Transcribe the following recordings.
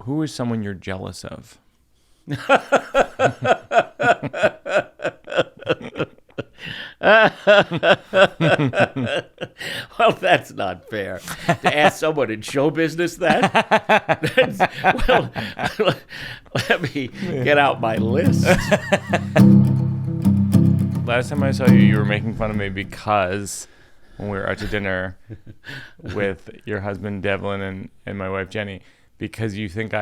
who is someone you're jealous of? Well, that's not fair to ask someone in show business that. Well, let me get out my list. Last time I saw you, you were making fun of me because when we were out to dinner with your husband Devlin and my wife Jenny, because you think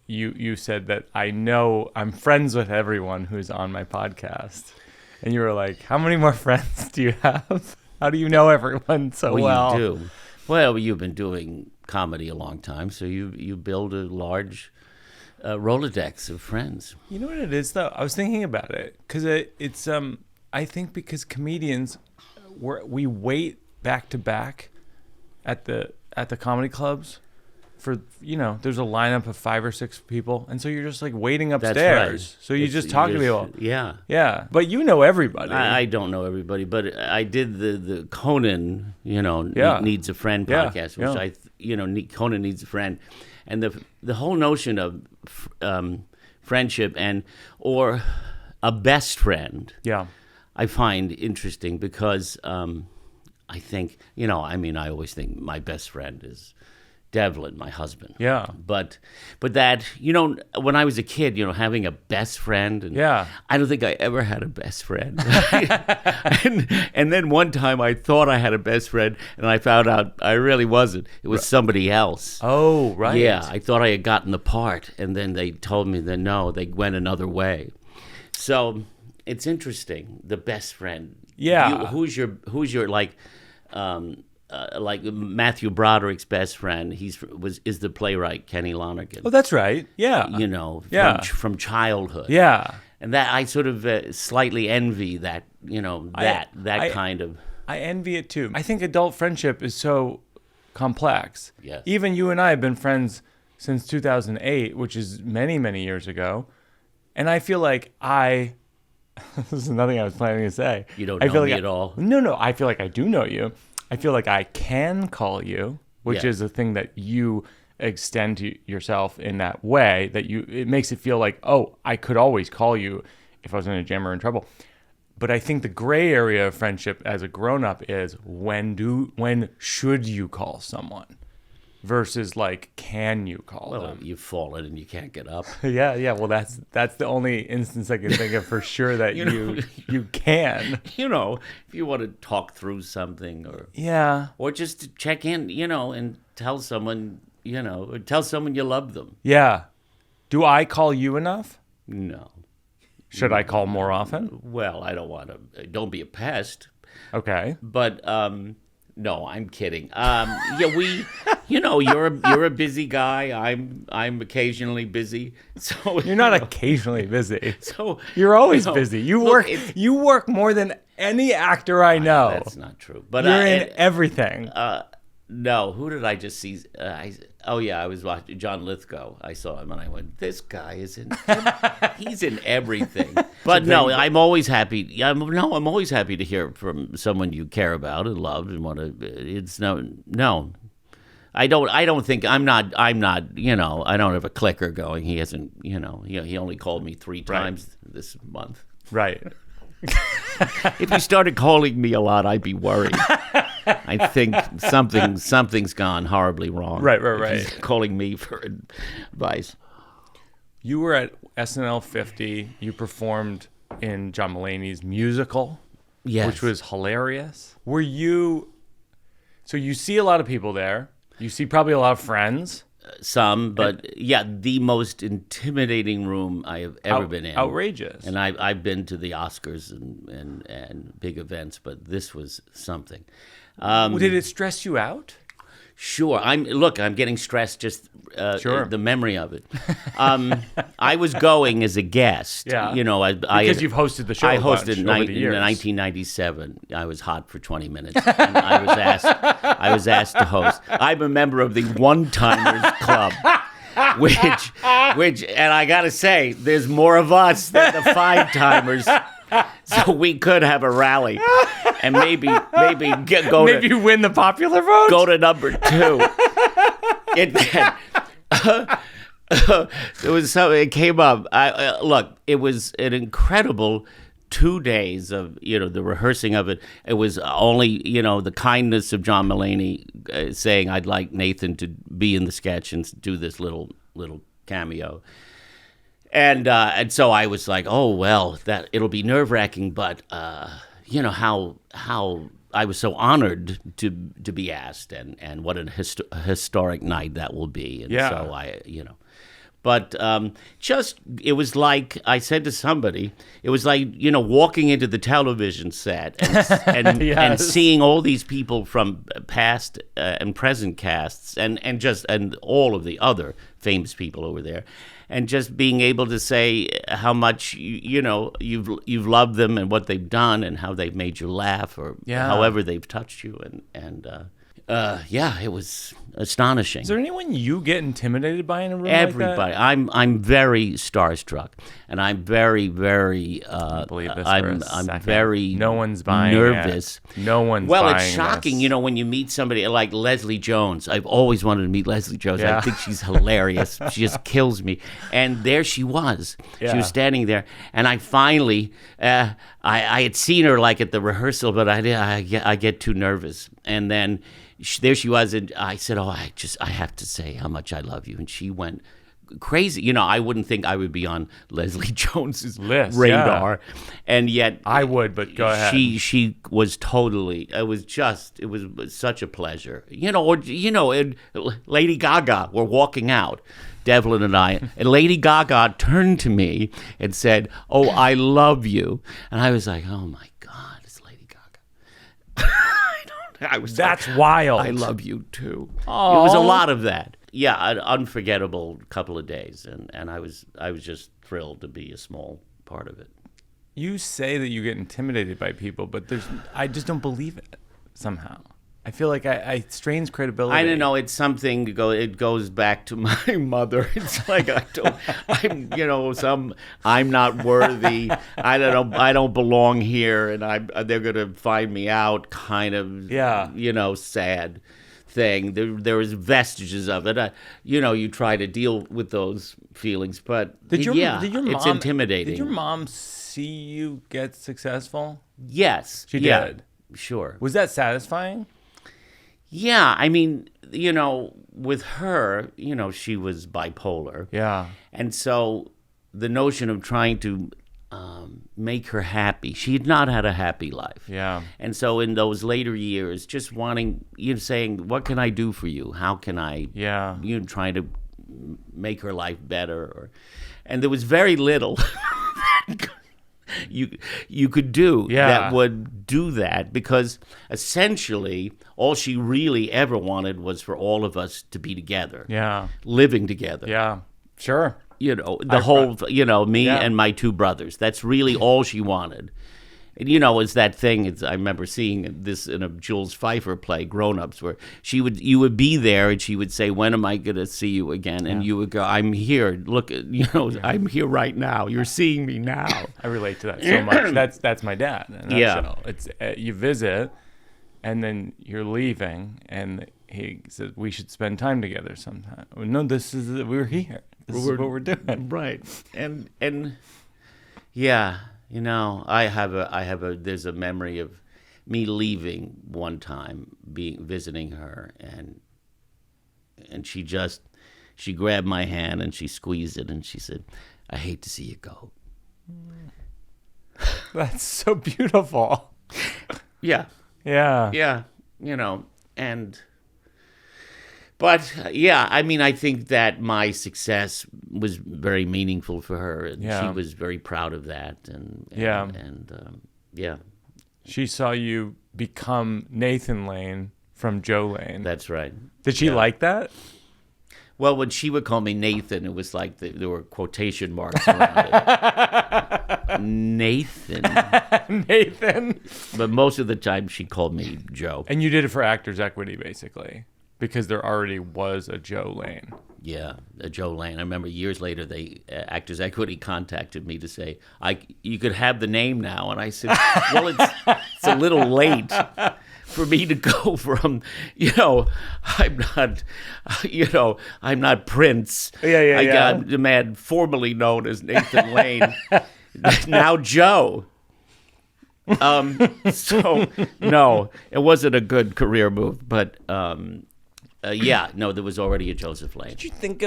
you said that I'm friends with everyone who's on my podcast. And you were like, how many more friends do you have? How do you know everyone so well? You do. Well, you've been doing comedy a long time, so you build a large Rolodex of friends. You know what it is, though? I was thinking about it because it's I think because comedians, we wait back to back at the comedy clubs for, there's a lineup of 5 or 6 people, and so you're just like waiting upstairs. That's right. So you just talk to people. Yeah. Yeah. But you know everybody. I don't know everybody, but I did the Conan, Needs a Friend podcast, which Conan Needs a Friend. And the whole notion of friendship or a best friend. Yeah. I find interesting because I think, I always think my best friend is Devlin, my husband. Yeah. But that, when I was a kid, having a best friend. And yeah. I don't think I ever had a best friend. and then one time I thought I had a best friend, and I found out I really wasn't. It was somebody else. Oh, right. Yeah. I thought I had gotten the part, and then they told me that no, they went another way. So it's interesting. The best friend. Yeah. Who's your like Matthew Broderick's best friend? Is the playwright Kenny Lonergan. Oh, that's right. Yeah. From childhood. Yeah. And that I sort of slightly envy that. Kind of. I envy it too. I think adult friendship is so complex. Yes. Even you and I have been friends since 2008, which is many, many years ago. And I feel like this is nothing I was planning to say. You don't know me at all? No. I feel like I do know you. I feel like I can call you, which is a thing that you extend to yourself in that way that it makes it feel like, oh, I could always call you if I was in a jam or in trouble. But I think the gray area of friendship as a grown-up is when should you call someone versus like, can you call them? Well, you've fallen and you can't get up. Yeah. Well, that's the only instance I can think of for sure that you can. If you want to talk through something or just to check in, and tell someone, or tell someone you love them. Yeah. Do I call you enough? No. Should I call more often? Well, I don't want to. Don't be a pest. Okay. But no, I'm kidding. You're a busy guy. I'm occasionally busy. So you're not occasionally busy. So you're always busy. You work more than any actor I know. That's not true. But you're in everything. No, who did I just see? I was watching John Lithgow. I saw him and I went, this guy is he's in everything. But no, I'm always happy. I'm always happy to hear from someone you care about and love and want to. It's no. I don't think I'm not. I don't have a clicker going. He hasn't. He only called me 3 times this month. Right. If he started calling me a lot, I'd be worried. I think something's gone horribly wrong. Right. He's calling me for advice. You were at SNL 50. You performed in John Mulaney's musical, which was hilarious. Were you? So you see a lot of people there. You see probably a lot of friends. Some, but the most intimidating room I have ever been in. Outrageous. And I've been to the Oscars and big events, but this was something. Did it stress you out? Sure. I'm getting stressed just the memory of it. I was going as a guest. Yeah. Because you've hosted the show. I hosted in 1997. I was hot for 20 minutes. And I was asked to host. I'm a member of the One-Timers Club. Which, and I gotta say, there's more of us than the 5-timers. So we could have a rally, and maybe win the popular vote. Go to number 2. There was something. It came up. Look, it was an incredible 2 days of the rehearsing of it. It was only the kindness of John Mulaney saying I'd like Nathan to be in the sketch and do this little cameo. And so I was like, oh well, that it'll be nerve-wracking, but how I was so honored to be asked, and what a historic night that will be. And so but it was like I said to somebody, it was like walking into the television set and Yes. and seeing all these people from past and present casts and all of the other famous people over there. And just being able to say how much you've loved them and what they've done and how they've made you laugh or however they've touched you and it was astonishing. Is there anyone you get intimidated by in a room Everybody. like that? I'm very starstruck, and I'm very very. Believe this I'm for a second. very. No one's buying nervous. it. No one's Well, buying it's shocking, this. when you meet somebody like Leslie Jones. I've always wanted to meet Leslie Jones. Yeah. I think she's hilarious. She just kills me. And there she was. She Yeah. was standing there, and I finally, I had seen her like at the rehearsal, but I get too nervous, and then. There she was, and I said, "Oh, I have to say how much I love you." And she went crazy. I wouldn't think I would be on Leslie Jones's list, radar, and yet I would, but go ahead. She was totally. It was such a pleasure. And Lady Gaga were walking out. Devlin and I, and Lady Gaga turned to me and said, "Oh, I love you," and I was like, "Oh my God, it's Lady Gaga." That's wild. I love you too. Aww. It was a lot of that. Yeah, an unforgettable couple of days, and I was just thrilled to be a small part of it. You say that you get intimidated by people, but I just don't believe it somehow. I feel like I strains credibility. I don't know. It's something. It goes back to my mother. It's like I'm not worthy. I don't know. I don't belong here, and they're gonna find me out. Kind of. Sad thing. There is vestiges of it. You try to deal with those feelings, but did your mom, it's intimidating. Did your mom see you get successful? Yes, she did. Sure. Was that satisfying? Yeah, I mean, with her, she was bipolar. Yeah. And so the notion of trying to make her happy, she had not had a happy life. Yeah. And so in those later years, just wanting, saying, what can I do for you? How can I, trying to make her life better? And there was very little you could do that would do that, because essentially all she really ever wanted was for all of us to be together, living together. Yeah, sure. Me and my two brothers. That's really all she wanted. And it's that thing. I remember seeing this in a Jules Feiffer play, Grown Ups, where you would be there, and she would say, "When am I going to see you again?" And you would go, "I'm here. Look, I'm here right now. You're seeing me now." I relate to that so much. That's my dad. It's you visit, and then you're leaving, and he says we should spend time together sometime. No, we're here. This is what we're doing. Right. And yeah. There's a memory of me leaving one time, visiting her, and she grabbed my hand and she squeezed it and she said, "I hate to see you go." That's so beautiful. Yeah. Yeah. Yeah. But I mean, I think that my success was very meaningful for her, and she was very proud of that. And she saw you become Nathan Lane from Joe Lane. That's right. Did she like that? Well, when she would call me Nathan, it was like there were quotation marks around it. Nathan. Nathan. But most of the time, she called me Joe. And you did it for Actors Equity, basically. because there already was a Joe Lane. Yeah, Joe Lane. I remember years later, Actors Equity contacted me to say, you could have the name now. And I said, well, it's a little late for me to go from, I'm not Prince. I got the man formerly known as Nathan Lane, now Joe. So, no, it wasn't a good career move, but... there was already a Joseph Lane. Did you think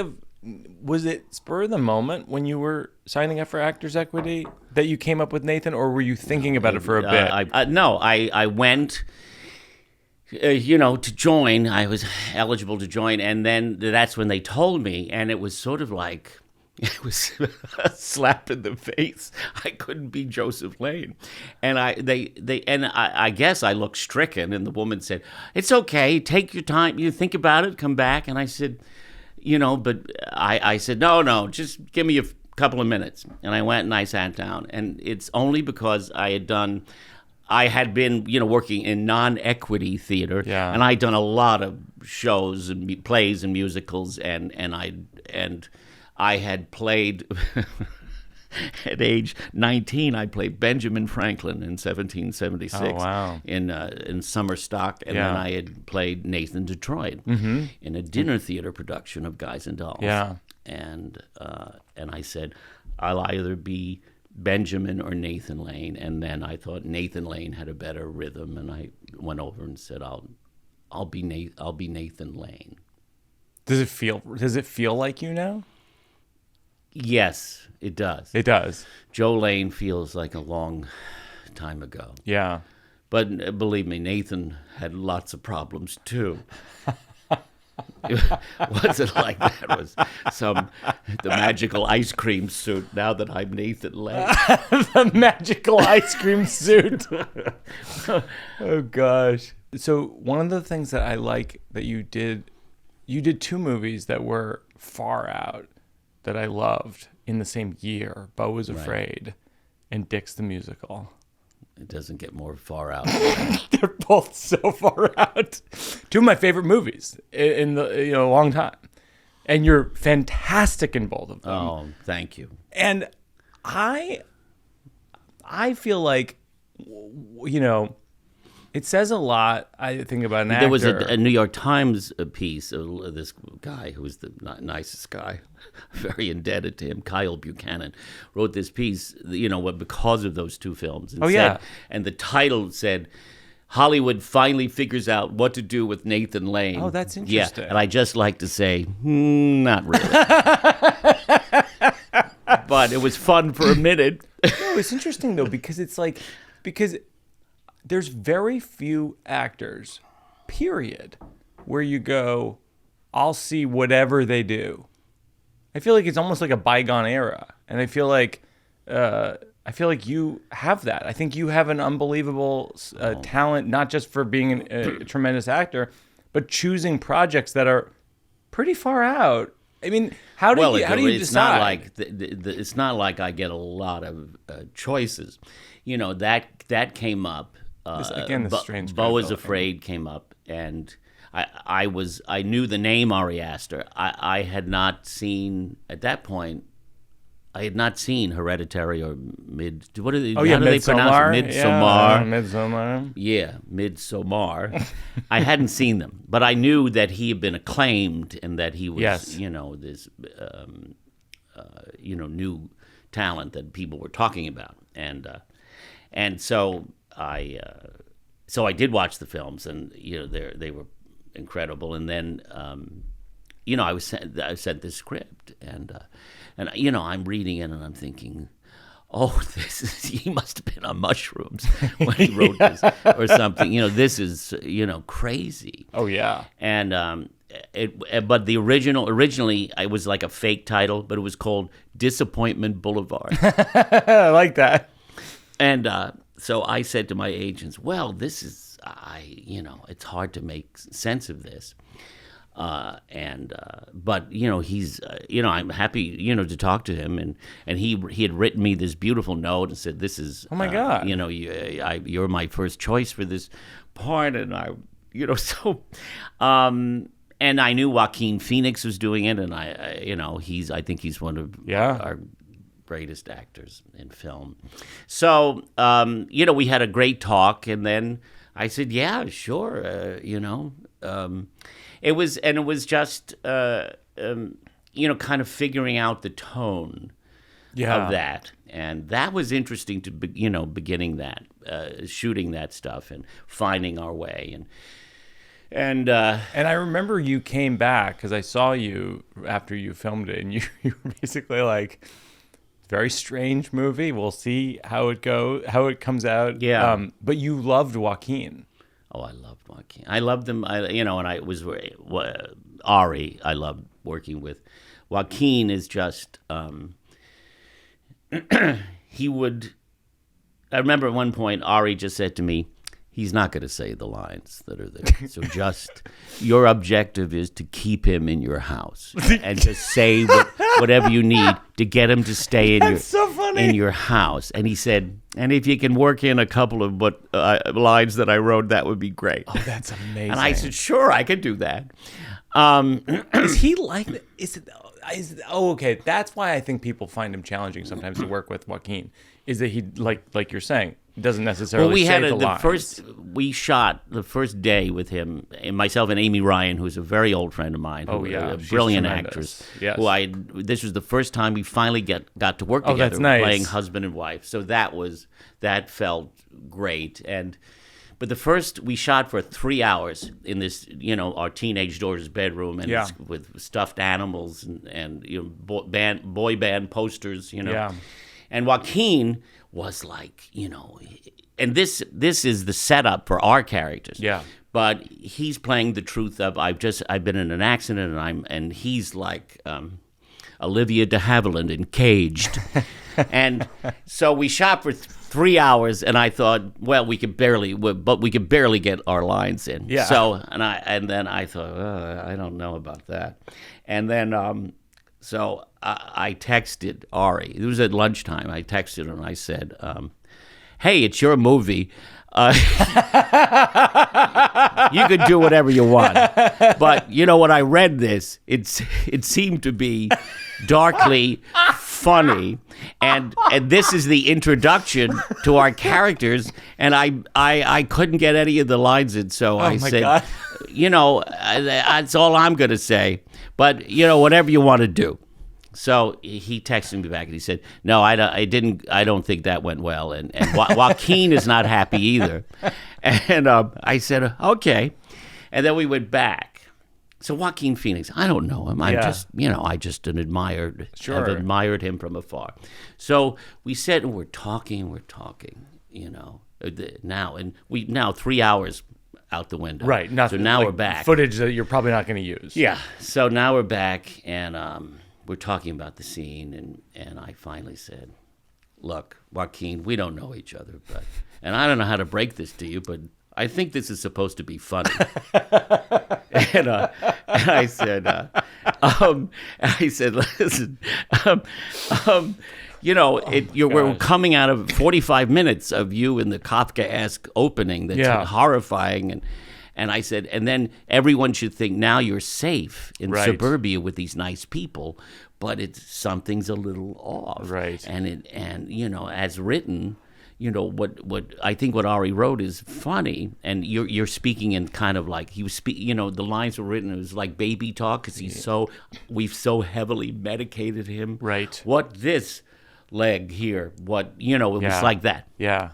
was it spur of the moment when you were signing up for Actors Equity that you came up with Nathan, or were you thinking about it for a bit? I went, to join. I was eligible to join, and then that's when they told me, and it was sort of like... It was a slap in the face. I couldn't be Joseph Lane, and I guess I looked stricken. And the woman said, "It's okay. Take your time. You think about it. Come back." And I said, but I said, no, just give me a couple of minutes. And I went and I sat down. And it's only because I had been working in non-equity theater, and I'd done a lot of shows and plays and musicals, and I had played, at age 19, I played Benjamin Franklin in 1776 in summer stock. And then I had played Nathan Detroit in a dinner theater production of Guys and Dolls. Yeah. And I said, I'll either be Benjamin or Nathan Lane. And then I thought Nathan Lane had a better rhythm. And I went over and said, I'll be Nathan Lane. Does it feel like you now? Yes, it does. It does. Joe Lane feels like a long time ago. Yeah. But believe me, Nathan had lots of problems too. It wasn't like that was the magical ice cream suit now that I'm Nathan Lane. The magical ice cream suit. Oh, gosh. So one of the things that I like that you did 2 movies that were far out that I loved in the same year. Beau Was Afraid and Dick's the Musical. It doesn't get more far out. They're both so far out. 2 of my favorite movies in a long time. And you're fantastic in both of them. Oh, thank you. And I feel like, it says a lot, I think, about an actor. There was a New York Times piece of this guy who was the nicest guy, very indebted to him, Kyle Buchanan, wrote this piece, because of those 2 films. And and the title said, Hollywood finally figures out what to do with Nathan Lane. Oh, that's interesting. Yeah, and I just like to say, not really. But it was fun for a minute. No, it's interesting, though, because there's very few actors, period, where you go, I'll see whatever they do. I feel like it's almost like a bygone era, and I feel like you have that. I think you have an unbelievable talent, not just for being a tremendous actor, but choosing projects that are pretty far out. I mean, how do you decide? It's not like I get a lot of choices. That came up. Beau Was Afraid came up, and I knew the name Ari Aster. I had not seen at that point. I had not seen Hereditary or What do they? How do they pronounce it? Midsommar. Midsommar. Yeah, Midsommar. I hadn't seen them, but I knew that he had been acclaimed and that he was, this, new talent that people were talking about, and so I did watch the films, and they were incredible. And then I was sent this script, and I'm reading it, and I'm thinking, oh, he must have been on mushrooms when he wrote this or something. This is crazy. Oh yeah. And but the originally it was like a fake title, but it was called Disappointment Boulevard. I like that. And so I said to my agents, well, this is, it's hard to make sense of this. But he's, I'm happy, to talk to him. And he had written me this beautiful note and said, this is, oh my God, you're my first choice for this part. And so, And I knew Joaquin Phoenix was doing it, and I think he's one of our greatest actors in film. So, we had a great talk, and then I said, yeah, sure, it was just, kind of figuring out the tone of that. And that was interesting to, beginning that, shooting that stuff and finding our way. And I remember you came back because I saw you after you filmed it, and you were basically like, very strange movie. We'll see how it comes out. Yeah. But you loved Joaquin. Oh, I loved Joaquin. I loved him. And I was Ari. I loved working with. Joaquin is just. He would. I remember at one point Ari just said to me, he's not going to say the lines that are there. So just your objective is to keep him in your house and just say whatever you need to get him to stay in your house. And he said, and if you can work in a couple of lines that I wrote, that would be great. Oh, that's amazing. And I said, sure, I could do that. Is he like? Okay. That's why I think people find him challenging sometimes to work with Joaquin. Is that he like you're saying? Doesn't necessarily say the lines. We shot the first day with him, and myself and Amy Ryan, who's a very old friend of mine, a brilliant actress. Yes. This was the first time we finally got to work together, that's nice. Playing husband and wife. So that felt great. But the first we shot for 3 hours in this, our teenage daughter's bedroom, and with stuffed animals and boy band posters, Yeah. And Joaquin was like, and this is the setup for our characters. Yeah. But he's playing the truth of I've been in an accident and he's like Olivia de Havilland in Caged. And so we shot for 3 hours, and I thought, well, we could barely get our lines in. Yeah. So and then I thought, I don't know about that. And then so I texted Ari. It was at lunchtime. I texted her and I said, hey, it's your movie. You could do whatever you want. But when I read this, it seemed to be darkly funny. And this is the introduction to our characters. And I couldn't get any of the lines in. So I said, God. That's all I'm going to say. But, whatever you want to do. So he texted me back and he said, no, I don't think that went well. And Joaquin is not happy either. And I said, okay. And then we went back. So Joaquin Phoenix, I don't know him. I just have admired him from afar. So we said, we're talking, now 3 hours out the window. Right. So now we're back. Footage that you're probably not going to use. Yeah. So now we're back, and we're talking about the scene, and I finally said, look, Joaquin, we don't know each other, and I don't know how to break this to you, but I think this is supposed to be funny. and I said, listen, we're coming out of 45 minutes of you in the Kafka-esque opening that's horrifying, and I said, and then everyone should think now you're safe in suburbia with these nice people, but something's a little off, right? And as written, what I think what Ari wrote is funny, and you're speaking in kind of like he was speaking. The lines were written. It was like baby talk because we've so heavily medicated him. Right. What this leg here? What it was like that. Yeah.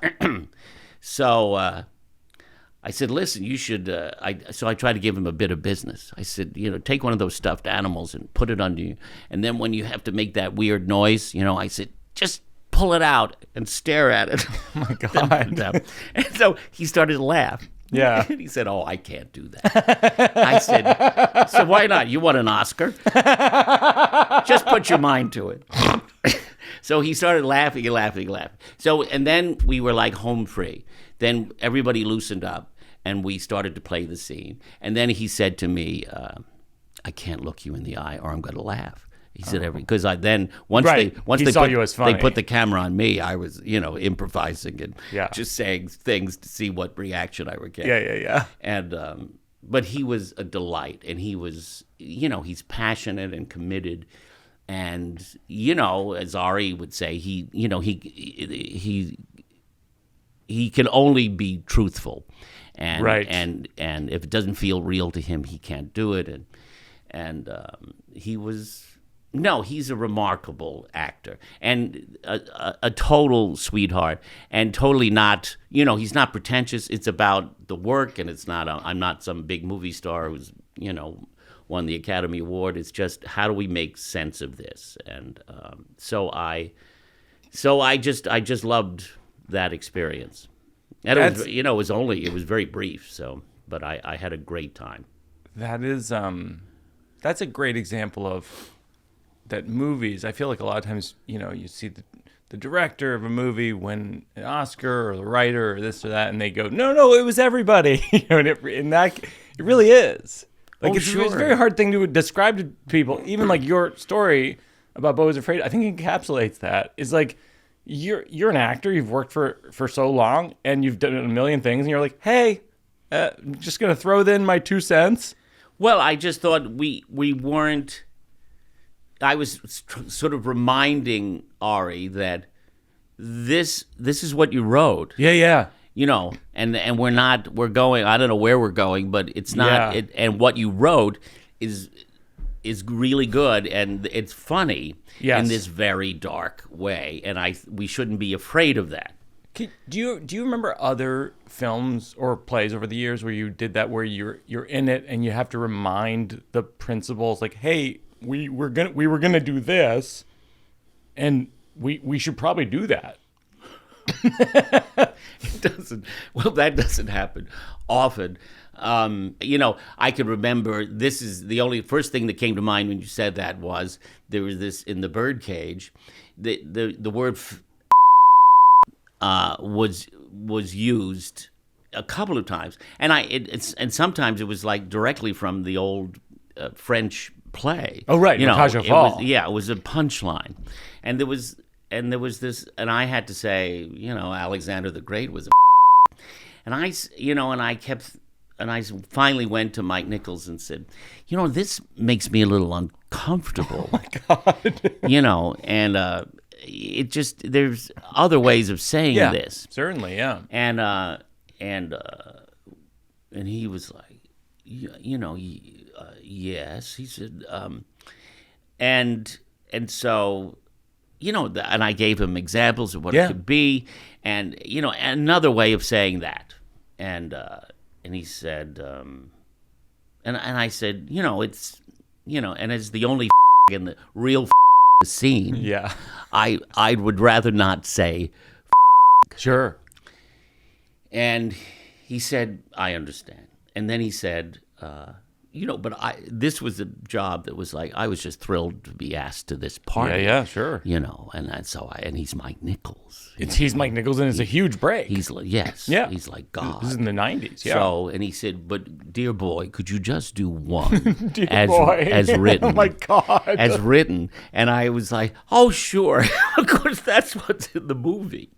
So I said, listen, you should. So I tried to give him a bit of business. I said, take one of those stuffed animals and put it under you, and then when you have to make that weird noise, I said, just pull it out and stare at it. Oh my God. And so he started to laugh. Yeah. And he said, oh, I can't do that. I said, so why not? You want an Oscar? Just put your mind to it. So he started laughing. So, and then we were like home free. Then everybody loosened up and we started to play the scene. And then he said to me, I can't look you in the eye or I'm going to laugh. He said because once they put the camera on me, I was improvising and just saying things to see what reaction I would get. Yeah. And but he was a delight, and he was, he's passionate and committed, and as Ari would say, he can only be truthful, and Right. and if it doesn't feel real to him, he can't do it, and he's a remarkable actor and a total sweetheart, and totally not, he's not pretentious. It's about the work, and it's not, I'm not some big movie star who's, won the Academy Award. It's just, how do we make sense of this? And so I just loved that experience. And it was very brief, but I had a great time. That is, that's a great example of that movies. I feel like a lot of times, you see the director of a movie win an Oscar, or the writer, or this or that, and they go, no, it was everybody. And it really is. Like, it's a very hard thing to describe to people. Even like your story about Beau is Afraid, I think encapsulates that. It's like, you're an actor, you've worked for so long, and you've done a million things, and you're like, hey, I'm just going to throw in my 2 cents. Well, I just thought we weren't. I was sort of reminding Ari that this is what you wrote. Yeah. And we're going, I don't know where we're going, but it's not, and what you wrote is really good, and it's funny in this very dark way, and we shouldn't be afraid of that. Do you remember other films or plays over the years where you did that, where you're in it and you have to remind the principals, like, hey, we were gonna do this, and we should probably do that? That doesn't happen often. I can remember, this is the only first thing that came to mind when you said that, was there was this in the Birdcage, the word was used a couple of times, and sometimes it was like directly from the old French play. Oh, right, it was a punchline, and there was this, and I had to say, Alexander the Great was a, and I finally went to Mike Nichols and said, this makes me a little uncomfortable. Oh my God. And it just, there's other ways of saying this. Certainly, yeah. And he was like, yes. He said, and so, and I gave him examples of what it could be, and another way of saying that, and he said, and I said, it's, and as the only in the real scene, I would rather not say sure. And he said, I understand. And then he said, but this was a job that was like, I was just thrilled to be asked to this part. Yeah, sure. And he's Mike Nichols. He's Mike Nichols, and it's a huge break. He's like, he's like God. This is in the 90s, yeah. So, and he said, but dear boy, could you just do one boy. as written? Oh my God. As written. And I was like, oh, sure. Of course, that's what's in the movie.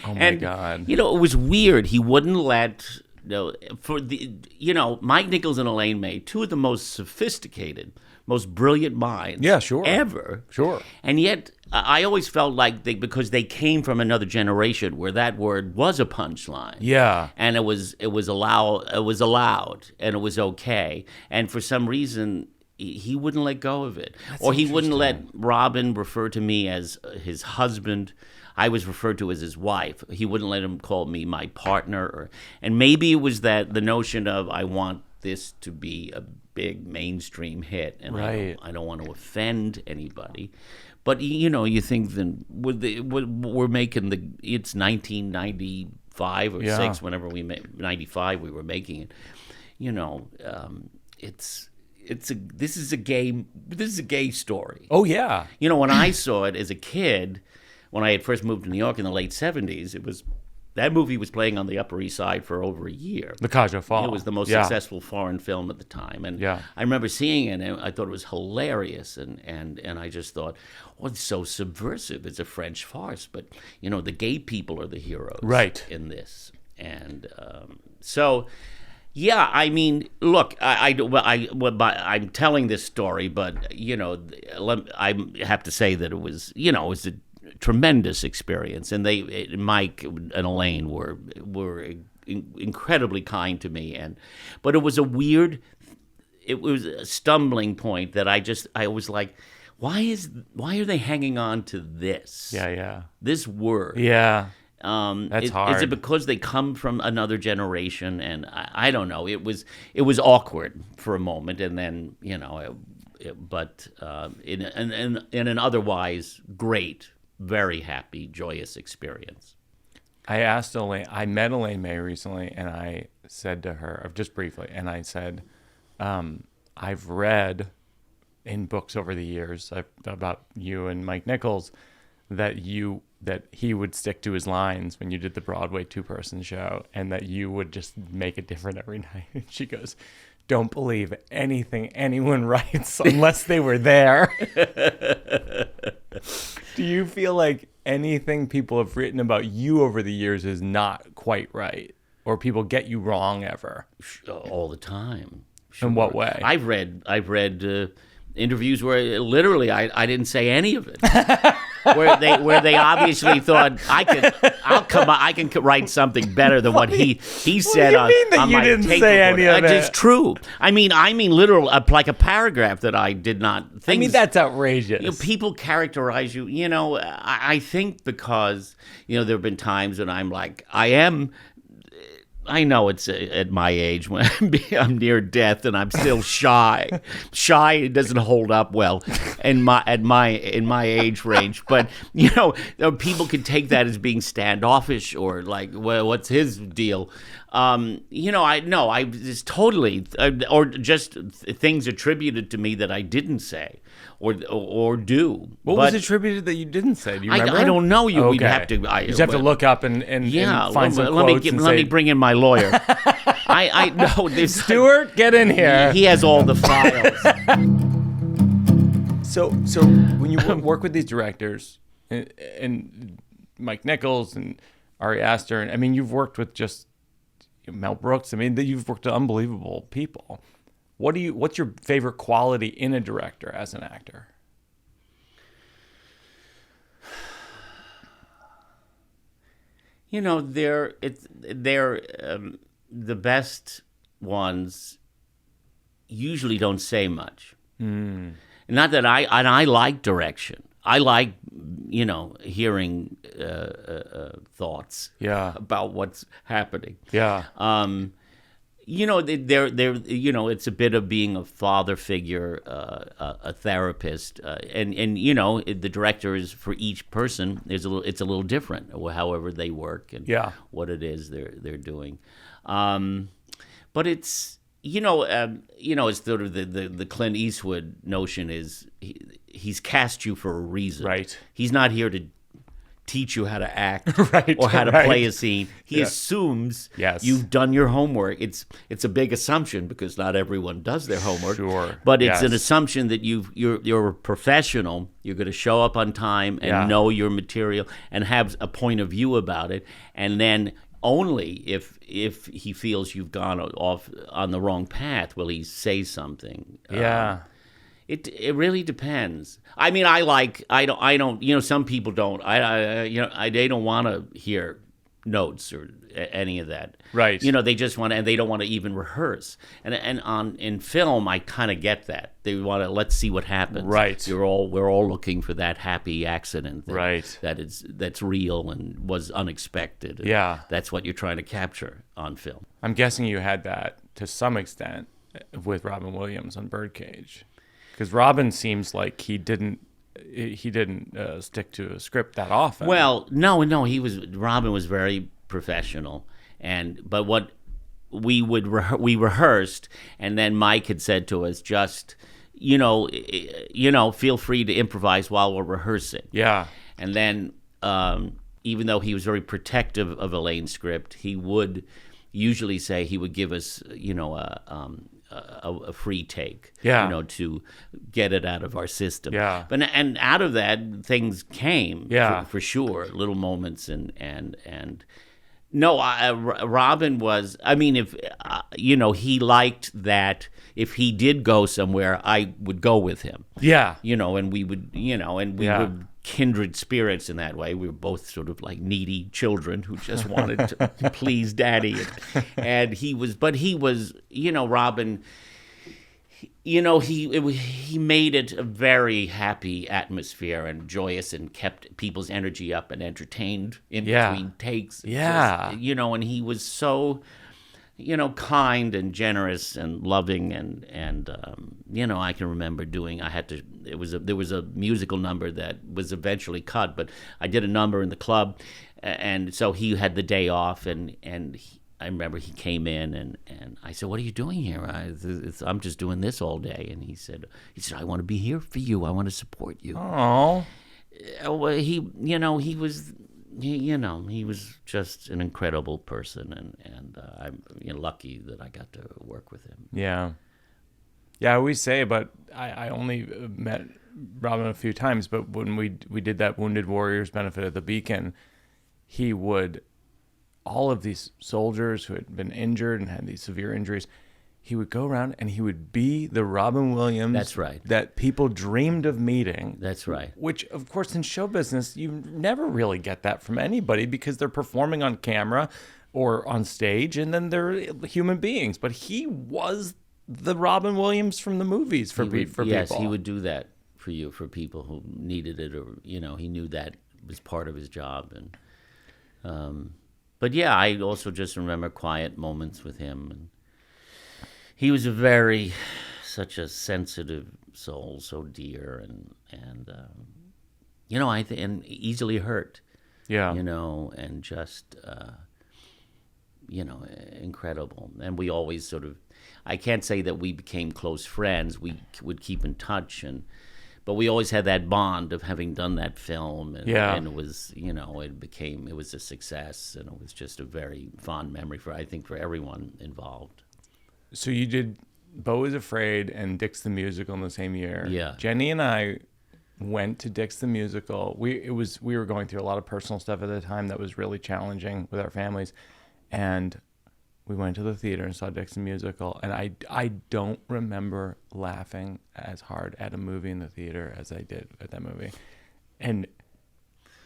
Oh my God. It was weird. He wouldn't let... Mike Nichols and Elaine May, two of the most sophisticated, most brilliant minds ever. Sure. And yet, I always felt like because they came from another generation where that word was a punchline. Yeah. And it was allowed, and it was okay. And for some reason, he wouldn't let go of it. Or he wouldn't let Robin refer to me as his husband. I was referred to as his wife. He wouldn't let him call me my partner. And maybe it was that the notion of, I want this to be a big mainstream hit, and I don't want to offend anybody. But, you think then we're making it's 1995 or 6, whenever we made 95, we were making it. This is a gay story. Oh yeah. When I saw it as a kid, when I had first moved to New York in the late 70s, that movie was playing on the Upper East Side for over a year. The Upfal. It was the most successful foreign film at the time. And I remember seeing it, and I thought it was hilarious. And I just thought, it's so subversive. It's a French farce. But, the gay people are the heroes in this. And so Yeah, I mean, look, I'm telling this story, but I have to say that it was a tremendous experience, and Mike and Elaine were incredibly kind to me, but it was a stumbling point that I was like, why are they hanging on to this? Yeah. This word. Yeah. That's hard. Is it because they come from another generation? And I don't know. It was awkward for a moment, and then but in an otherwise great, very happy, joyous experience. I met Elaine May recently, and I said to her, just briefly, and I said, I've read in books over the years about you and Mike Nichols that he would stick to his lines when you did the Broadway 2-person show, and that you would just make it different every night. And she goes, don't believe anything anyone writes unless they were there. Do you feel like anything people have written about you over the years is not quite right? Or people get you wrong ever? All the time. Sure. In what way? I've read interviews where literally I didn't say any of it. where they obviously thought I can write something better than what he said on my tape recorder. It's true. I mean literal like a paragraph that I did not think. I mean, that's outrageous. People characterize you. I think because there have been times when I'm like I know it's at my age when I'm near death and I'm still shy. Shy doesn't hold up well in my age range. But people can take that as being standoffish or like, well, what's his deal? I just totally or just things attributed to me that I didn't say or do. What was attributed that you didn't say? Do you remember? I don't know. Okay. We'd have to. You just have to look up and find some quotes. Let me bring in my lawyer. I know this. Stuart, get in here. He has all the files. So when you work with these directors and Mike Nichols and Ari Aster, and I mean, you've worked with just Mel Brooks. I mean, you've worked with unbelievable people. What's your favorite quality in a director as an actor? They're the best ones usually don't say much. Not that I like direction. I like hearing thoughts about what's happening. Yeah. It's a bit of being a father figure, a therapist, and the director is for each person. It's a little different, however they work and what it is they're doing. But it's it's sort of the Clint Eastwood notion is he's cast you for a reason. Right. He's not here to teach you how to act or how to play a scene. He assumes you've done your homework. It's a big assumption because not everyone does their homework. Sure. But it's an assumption that you're a professional. You're going to show up on time and know your material and have a point of view about it. And then only if he feels you've gone off on the wrong path will he say something. It really depends. I mean, I don't. Some people don't. They don't want to hear notes or any of that. Right. They just want to, and they don't want to even rehearse. And in film, I kind of get that. They want to let's see what happens. Right. We're all looking for that happy accident. That's real and was unexpected. Yeah. That's what you're trying to capture on film. I'm guessing you had that to some extent with Robin Williams on Birdcage. Because Robin seems like he didn't stick to a script that often. Well, no, Robin was very professional, but what we rehearsed, and then Mike had said to us, just feel free to improvise while we're rehearsing. Yeah, and then even though he was very protective of Elaine's script, he would usually say he would give us a free take, to get it out of our system. Yeah. And out of that, things came, for sure, little moments and No, Robin was. I mean, if he liked that. If he did go somewhere, I would go with him. Yeah. And we would, and we were kindred spirits in that way. We were both sort of like needy children who just wanted to please daddy. And he was, Robin, he made it a very happy atmosphere and joyous, and kept people's energy up and entertained in between takes. Yeah. And he was so, kind and generous and loving, and I can remember there was a musical number that was eventually cut, but I did a number in the club, and so he had the day off, and I remember he came in, and I said, "What are you doing here?" I'm just doing this all day. And he said, "I want to be here for you. I want to support you." Oh, well, he was just an incredible person, and I'm lucky that I got to work with him. Yeah. I always say, but I only met Robin a few times, but when we did that Wounded Warriors benefit at the Beacon, he would, all of these soldiers who had been injured and had these severe injuries, he would go around and he would be the Robin Williams. That's right. That people dreamed of meeting. That's right. Which, of course, in show business, you never really get that from anybody because they're performing on camera or on stage, and then they're human beings. But he was the Robin Williams from the movies for people. Yes, he would do that for you, for people who needed it, or he knew that was part of his job. And but yeah, I also just remember quiet moments with him, and he was such a sensitive soul, so dear, and and easily hurt. Yeah. And just incredible. And we always sort of, I can't say that we became close friends. We would keep in touch, but we always had that bond of having done that film, and it was, it was a success, and it was just a very fond memory for everyone involved. So you did Beau is Afraid and Dick's the Musical in the same year. Yeah. Jenny and I went to Dick's the Musical. We were going through a lot of personal stuff at the time that was really challenging with our families, and we went to the theater and saw Dick's the Musical, and I don't remember laughing as hard at a movie in the theater as I did at that movie. And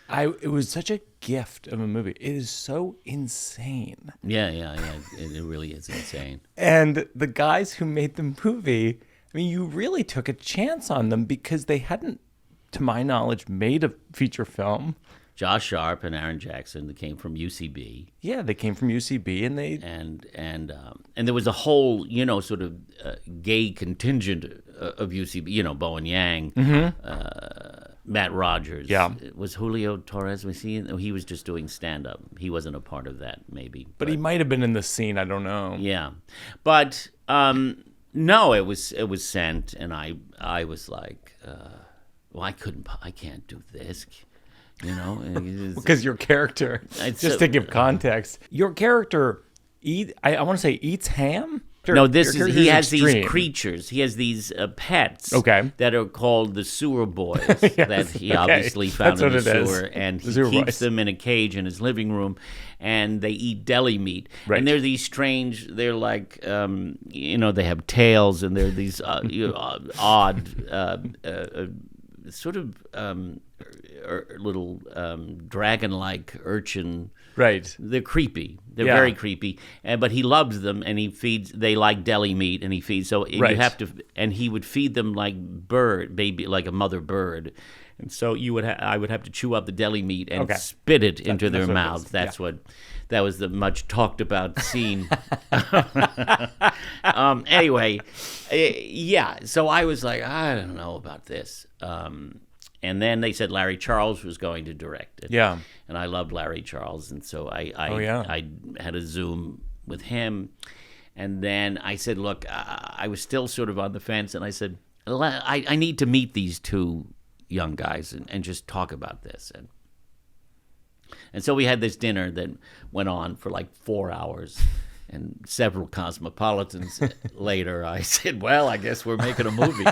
it was such a gift of a movie. It is so insane. Yeah. It really is insane. And the guys who made the movie, I mean, you really took a chance on them because they hadn't, to my knowledge, made a feature film. Josh Sharp and Aaron Jackson, that came from UCB. Yeah, they came from UCB, and they and there was a whole sort of gay contingent of UCB. Beau and Yang, Matt Rogers. Yeah, was Julio Torres? Was he? He was just doing stand up. He wasn't a part of that, maybe. But he might have been in the scene. I don't know. Yeah, but no, it was sent, and I was like, well, I can't do this. Because your character, just to give context, your character, I want to say eats ham? No, he has these creatures. He has these pets that are called the sewer boys that he obviously found in the sewer. And he keeps them in a cage in his living room, and they eat deli meat. Right. And they're these strange, they're like, they have tails, and they're these odd, sort of little dragon-like urchin. Right. They're creepy. They're very creepy. But he loves them, and he feeds. They like deli meat, and he feeds. So you have to, and he would feed them like like a mother bird. And so I would have to chew up the deli meat and spit it into their mouths. That was the much talked about scene. Anyway, so I was like, I don't know about this. And then they said Larry Charles was going to direct it. Yeah. And I loved Larry Charles, and so I had a Zoom with him. And then I said, look, I was still sort of on the fence, and I said, I need to meet these two young guys and just talk about this. And so we had this dinner that went on for like 4 hours. And several Cosmopolitans later, I said, well, I guess we're making a movie.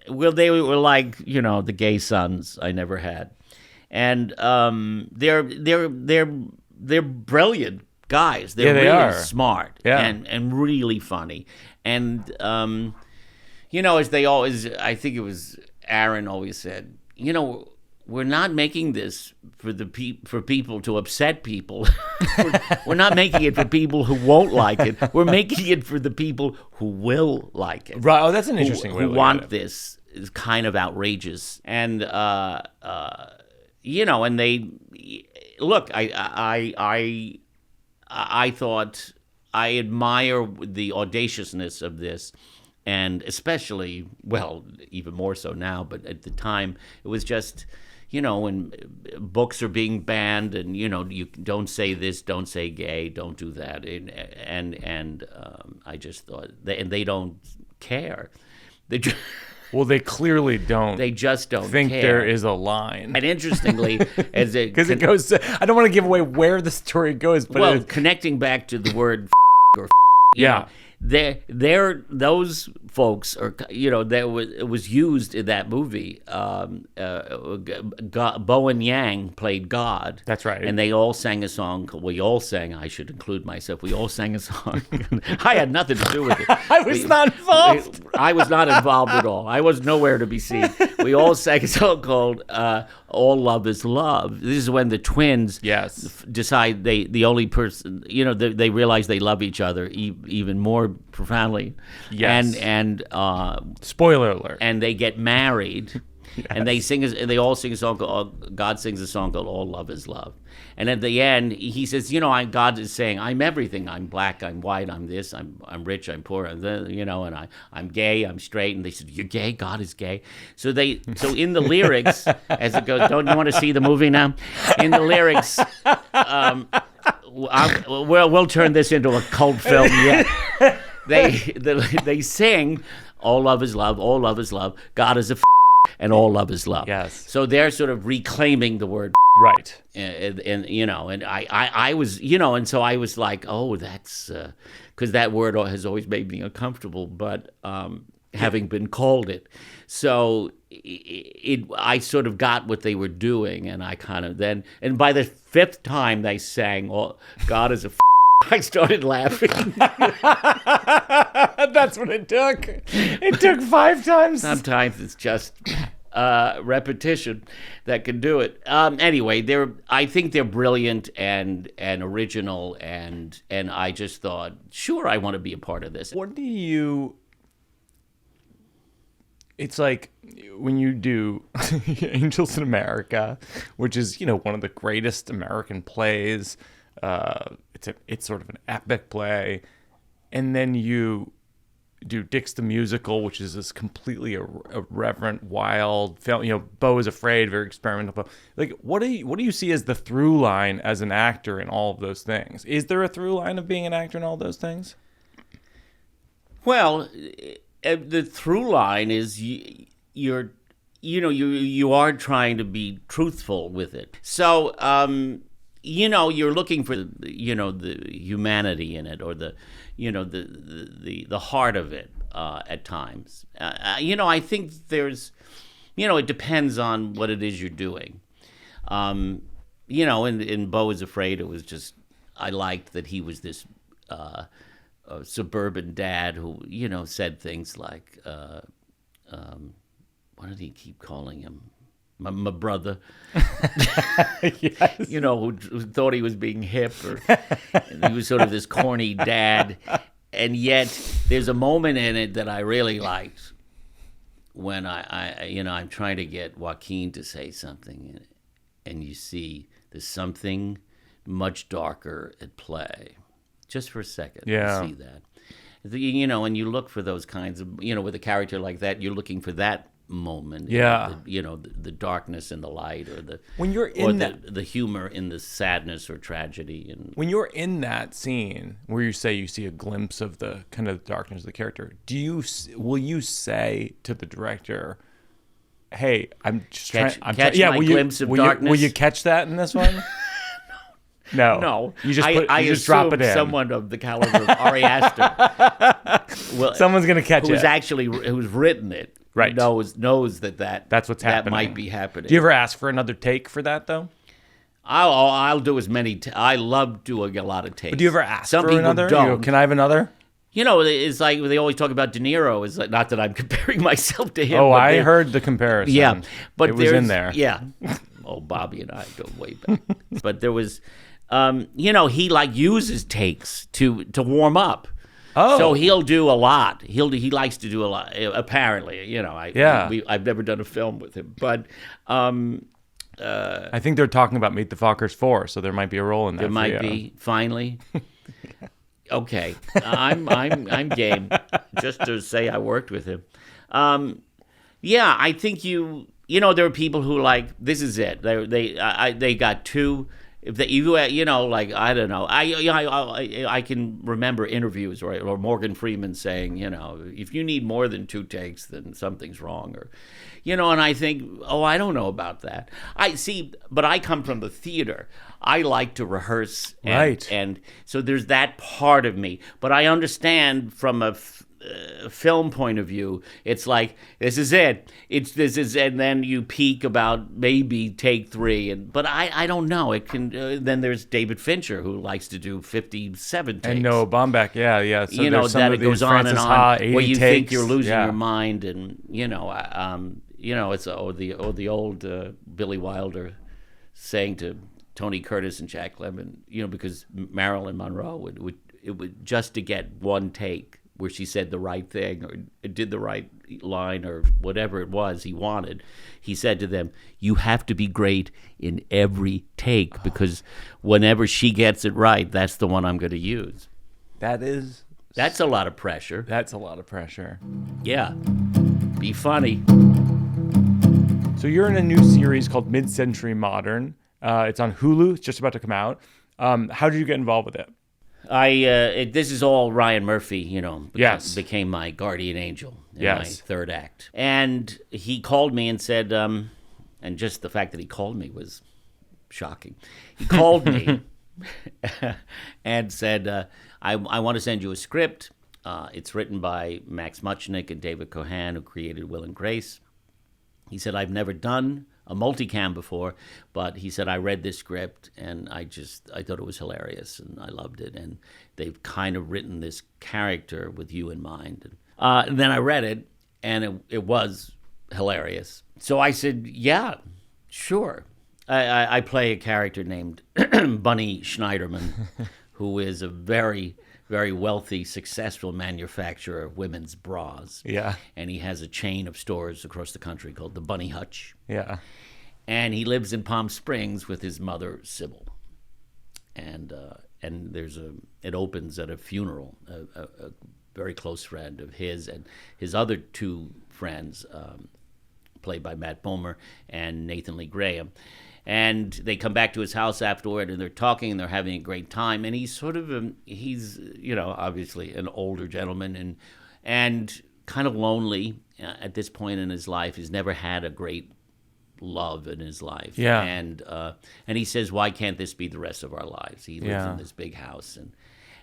Well, they were like, the gay sons I never had. And they're they're brilliant guys. They're Yeah, they really are. smart and really funny. And as they always, I think it was Aaron always said, we're not making this for people to upset people. We're not making it for people who won't like it. We're making it for the people who will like it. Right. Oh, that's an interesting way to who look want at it. this is kind of outrageous. And and they look. I thought I admire the audaciousness of this. And especially, well, even more so now, but at the time, it was just, when books are being banned and, you don't say this, don't say gay, don't do that. And I just thought, they don't care. Well, they clearly don't. They just don't think care. there is a line. And interestingly, because it goes, I don't want to give away where the story goes, but connecting back to the word or yeah. They're those folks are it was used in that movie. Beau and Yang played God. That's right. And they all sang a song. We all sang. I should include myself. We all sang a song. I had nothing to do with it. I was not involved. I was not involved at all. I was nowhere to be seen. We all sang a song called "All Love Is Love." This is when the twins decide the only person they realize they love each other even more profoundly. Yes. And spoiler alert. And they get married. Yes. And they all sing a song called, God sings a song called "All Love Is Love." And at the end, he says, God is saying, I'm everything. I'm black, I'm white, I'm this, I'm rich, I'm poor, and I'm gay, I'm straight. And they said, you're gay? God is gay. So in the lyrics, as it goes, don't you want to see the movie now? In the lyrics, we'll turn this into a cult film yet. They sing, all love is love, all love is love, God is a and all love is love. Yes. So they're sort of reclaiming the word right. And I was, and so I was like, oh, that's, because that word has always made me uncomfortable, but having been called it. So I sort of got what they were doing, and I kind of then, and by the fifth time they sang, oh, God is a I started laughing. That's what it took. It took 5 times. Sometimes it's just repetition that can do it. Anyway, I think they're brilliant and original, and I just thought, sure, I want to be a part of this. What do you... It's like when you do Angels in America, which is, one of the greatest American plays. It's sort of an epic play, and then you do Dick's the Musical, which is this completely irreverent, wild film. Beau is Afraid, very experimental. Like, what do you see as the through line as an actor in all of those things? Is there a through line of being an actor in all those things? Well, the through line is you are trying to be truthful with it. So. You're looking for the humanity in it, or the heart of it at times. I think there's, it depends on what it is you're doing. In Beau is Afraid, it was just, I liked that he was this suburban dad who, said things like, what did he keep calling him? My brother, yes. Who thought he was being hip, and he was sort of this corny dad. And yet there's a moment in it that I really liked when I'm trying to get Joaquin to say something, and you see there's something much darker at play. Just for a second, you see that. And you look for those kinds of, with a character like that, you're looking for that moment, the darkness and the light, or the when you're in the humor in the sadness or tragedy. And when you're in that scene where you say you see a glimpse of the kind of darkness of the character, will you say to the director, "Hey, I'm just catch my glimpse of darkness"? Will you catch that in this one? No. You just drop it in. Someone of the caliber of Ari Aster, someone's gonna catch it. Who's written it. Right. Knows that's what's happening. That might be happening. Do you ever ask for another take for that, though? I'll do as many. I love doing a lot of takes. But do you ever ask Some for people another? don't. You go, can I have another? It's like they always talk about De Niro. It's like, not that I'm comparing myself to him. Oh, but I heard the comparison. Yeah, but it was in there. Yeah. Oh, Bobby and I go way back. But there was, he like uses takes to warm up. Oh. So he'll do a lot. He likes to do a lot. Apparently, I've never done a film with him, but I think they're talking about Meet the Fockers 4, so there might be a role in that. There might be finally. Okay, I'm game. Just to say I worked with him. I think there are people who like this is it. They got two. If they, like I don't know, I can remember interviews or Morgan Freeman saying, if you need more than 2 takes, then something's wrong, or, and I think, I don't know about that. But I come from the theater. I like to rehearse, and so there's that part of me. But I understand from a film point of view, it's like this is it. And then you peak about maybe take 3, but I don't know. It can. Then there's David Fincher who likes to do 57 takes. And Noah Baumbach, yeah. So that it goes on and on, where you think you're losing your mind, and it's the old Billy Wilder saying to Tony Curtis and Jack Lemmon, because Marilyn Monroe would just to get one take where she said the right thing or did the right line or whatever it was he wanted. He said to them, you have to be great in every take, because whenever she gets it right, that's the one I'm going to use. That's a lot of pressure. That's a lot of pressure. Yeah. Be funny. So you're in a new series called Mid-Century Modern. It's on Hulu. It's just about to come out. How did you get involved with it? This is all Ryan Murphy, became my guardian angel in my 3rd act. And he called me and said, and just the fact that he called me was shocking. He called me and said, I want to send you a script. It's written by Max Muchnick and David Cohan, who created Will and Grace. He said, I've never done a multicam before, but he said, I read this script and I thought it was hilarious and I loved it. And they've kind of written this character with you in mind. And then I read it and it was hilarious. So I said, yeah, sure. I play a character named Bunny Schneiderman, who is a very, very wealthy, successful manufacturer of women's bras. Yeah. And he has a chain of stores across the country called the Bunny Hutch. Yeah. And he lives in Palm Springs with his mother, Sybil. And it opens at a funeral, a very close friend of his and his other 2 friends, played by Matt Bomer and Nathan Lee Graham. And they come back to his house afterward, and they're talking, and they're having a great time. And he's sort of, he's obviously an older gentleman and kind of lonely at this point in his life. He's never had a great love in his life. Yeah. And he says, why can't this be the rest of our lives? He lives in this big house,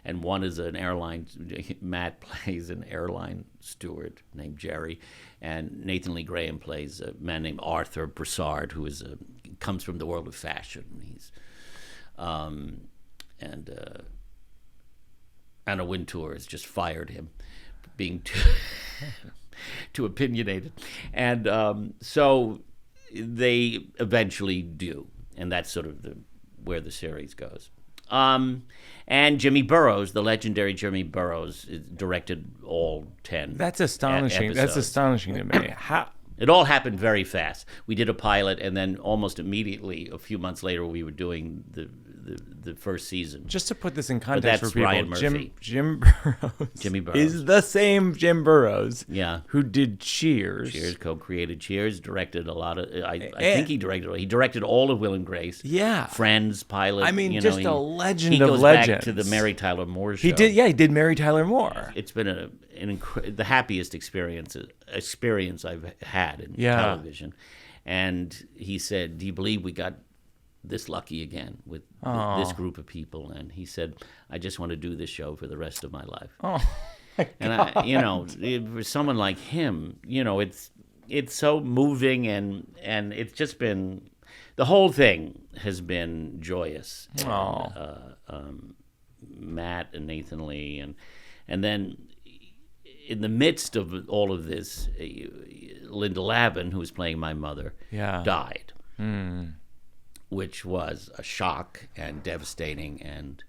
and one is an airline. Matt plays an airline steward named Jerry, and Nathan Lee Graham plays a man named Arthur Broussard, who comes from the world of fashion. He's Anna Wintour has just fired him, being too opinionated, and so they eventually do, and that's sort of where the series goes. And Jimmy Burrows, the legendary Jimmy Burrows, directed all 10. That's astonishing. Episodes. That's astonishing to me. It all happened very fast. We did a pilot, and then almost immediately, a few months later, we were doing the first season. Just to put this in context for people, Ryan Murphy. Jimmy Burrows is the same Jim Burrows who did Cheers. Cheers, co-created Cheers, directed a lot of, I think he directed all of Will and Grace. Yeah. Friends, pilot. I mean, just a legend of legends. He goes back to the Mary Tyler Moore show. He did Mary Tyler Moore. It's been the happiest experience I've had in television. And he said, do you believe we got this lucky again with this group of people? And he said, I just want to do this show for the rest of my life. And for someone like him, it's so moving, and it's just been, the whole thing has been joyous. Oh. Matt and Nathan Lee, and then in the midst of all of this, Linda Lavin, who was playing my mother, died, which was a shock and devastating. And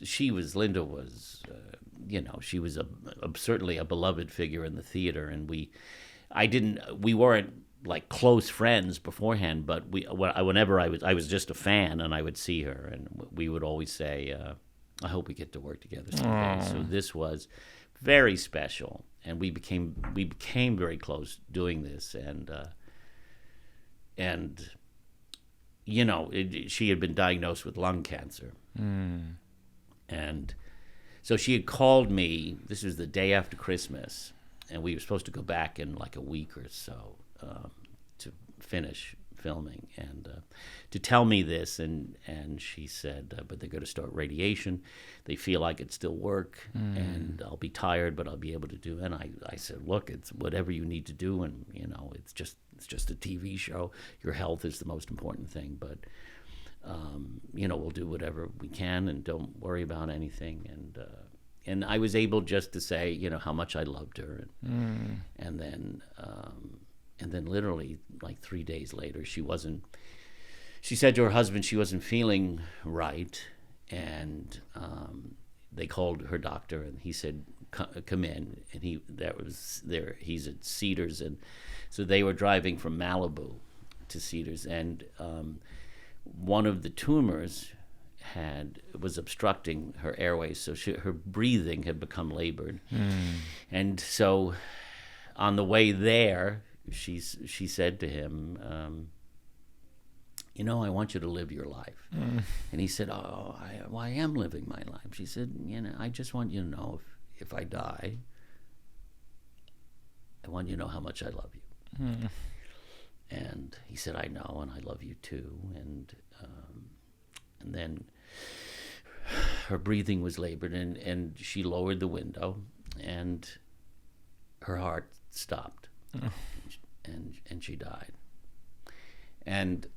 Linda was, she was certainly a beloved figure in the theater, and we weren't like close friends beforehand, but whenever I was just a fan, and I would see her, and we would always say, I hope we get to work together someday. So this was very special, and we became very close doing this, and she had been diagnosed with lung cancer, and so she had called me. This was the day after Christmas, and we were supposed to go back in like a week or so to finish filming, and to tell me this, and she said, but they're going to start radiation. They feel like it still work, and I'll be tired, but I'll be able to do. And I said, look, it's whatever you need to do, and it's just a TV show. Your health is the most important thing, but we'll do whatever we can, and don't worry about anything. And I was able just to say, how much I loved her, and then literally like 3 days later, she said to her husband she wasn't feeling right, and they called her doctor, and he said, come in, and he's at Cedars, and so they were driving from Malibu to Cedars, and one of the tumors was obstructing her airways, so her breathing had become labored, and so on the way there, she said to him, I want you to live your life. And he said, I am living my life. She said, I just want you to know if I die, I want you to know how much I love you. And he said, I know, and I love you too. And then her breathing was labored, and she lowered the window, and her heart stopped. And she died, and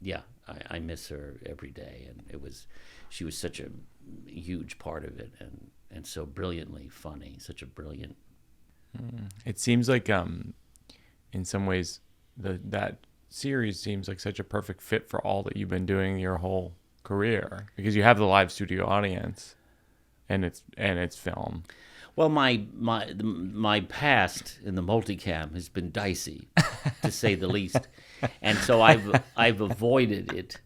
yeah, I miss her every day, and she was such a huge part of it, and so brilliantly funny, such a brilliant. It seems like in some ways that series seems like such a perfect fit for all that you've been doing your whole career, because you have the live studio audience, and it's film. Well, my past in the multicam has been dicey, to say the least, and so I've avoided it.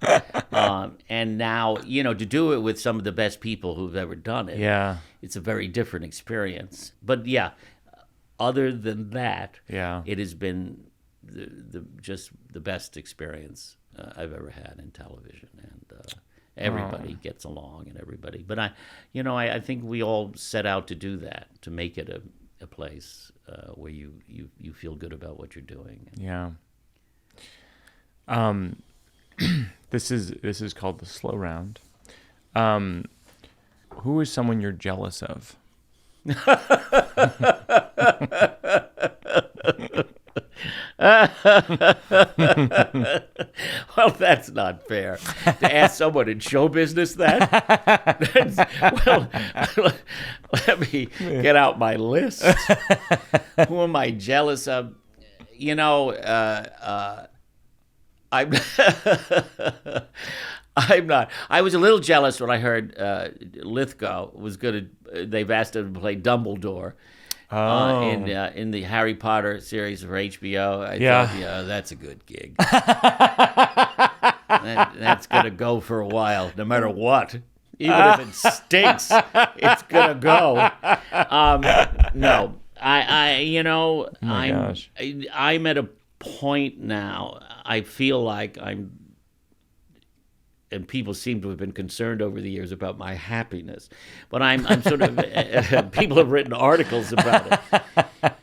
And now, to do it with some of the best people who've ever done it, it's a very different experience. But yeah, other than that, it has been just the best experience I've ever had in television, and everybody gets along, and everybody. But I think we all set out to do that, to make it a place where you feel good about what you're doing. Yeah. This is called the slow round. Who is someone you're jealous of? Well, that's not fair to ask someone in show business that. Well, let me get out my list. Who am I jealous of? I'm not. I was a little jealous when I heard Lithgow was going to. They've asked him to play Dumbledore. In the Harry Potter series for HBO. I thought, that's a good gig. That's going to go for a while, no matter what. Even if it stinks, it's going to go. No, I'm at a point now, I feel like and people seem to have been concerned over the years about my happiness, but I'm sort of, people have written articles about it.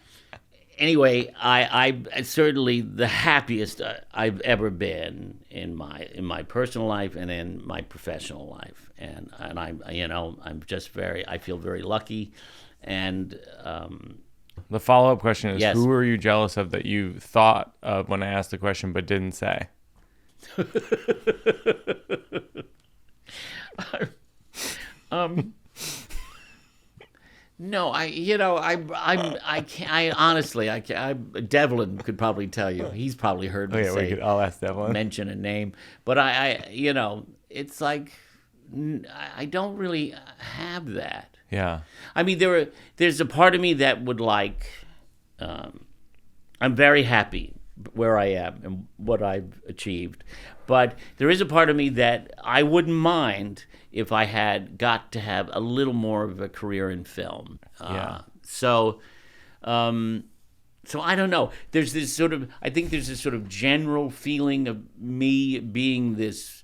Anyway, I'm certainly the happiest I've ever been in my personal life and in my professional life, and I'm just I feel very lucky, and The follow-up question is, Yes. who are you jealous of that you thought of when I asked the question but didn't say? No, I can't. I honestly, I can't. Devlin could probably tell you. He's probably heard me say, I'll ask Devlin. mention a name, but it's like I don't really have that. Yeah. I mean, there's a part of me that would like. I'm very happy where I am and what I've achieved, but there is a part of me that I wouldn't mind if I had got to have a little more of a career in film. So I don't know. There's this sort of, I think there's this sort of general feeling of me being this,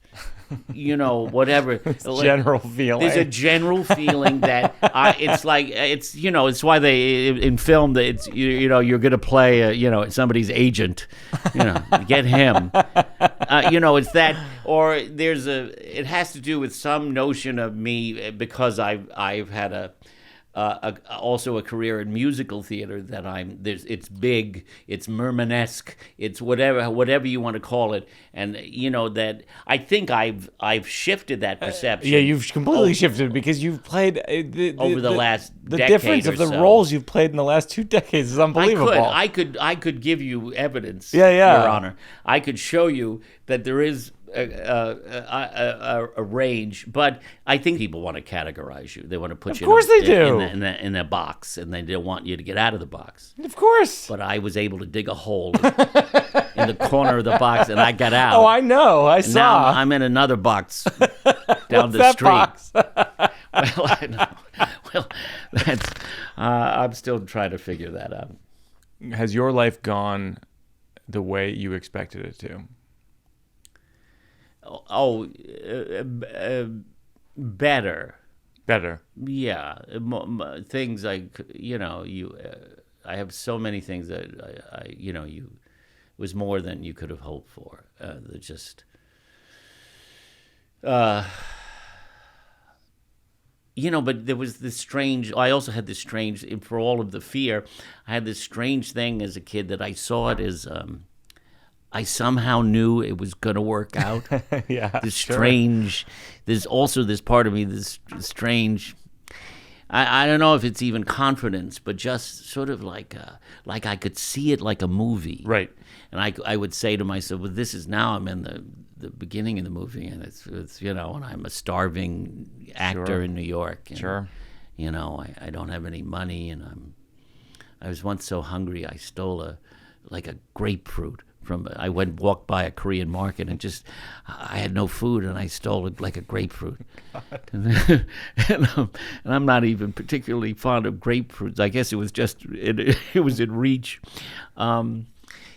whatever. General feeling. There's a general feeling that it's like, it's why they, in film, that it's, you're going to play, somebody's agent, get him. It's that, or it has to do with some notion of me because I've had also a career in musical theater that it's big, it's Mermanesque, it's whatever you want to call it, and that I think I've shifted that perception. Yeah, you've completely shifted because you've played over the last the decade difference or of the so. roles you've played in the last 2 decades is unbelievable. I could give you evidence. Yeah. Your Honor, I could show you that there is a range, but I think people want to categorize you. They want to put you in a box, and they don't want you to get out of the box. Of course. But I was able to dig a hole in the corner of the box, and I got out. Oh, I know. I And now saw. I'm in another box down What's the that street. box? Well, I know. Well, that's. I'm still trying to figure that out. Has your life gone the way you expected it to? Better. Yeah, things like I have so many things that it was more than you could have hoped for. But there was this strange. I also had this strange, for all of the fear, I had this strange thing as a kid that I saw it as. I somehow knew it was going to work out. Yeah. This strange, there's also this part of me, this strange, I don't know if it's even confidence, but just sort of like I could see it like a movie. Right. And I would say to myself, well, this is now I'm in the beginning of the movie, and it's and I'm a starving actor in New York. And, Sure. I don't have any money, and I was once so hungry I stole a grapefruit. I walked by a Korean market and I had no food, and I stole like a grapefruit. and I'm not even particularly fond of grapefruits. I guess it was just it was in reach. But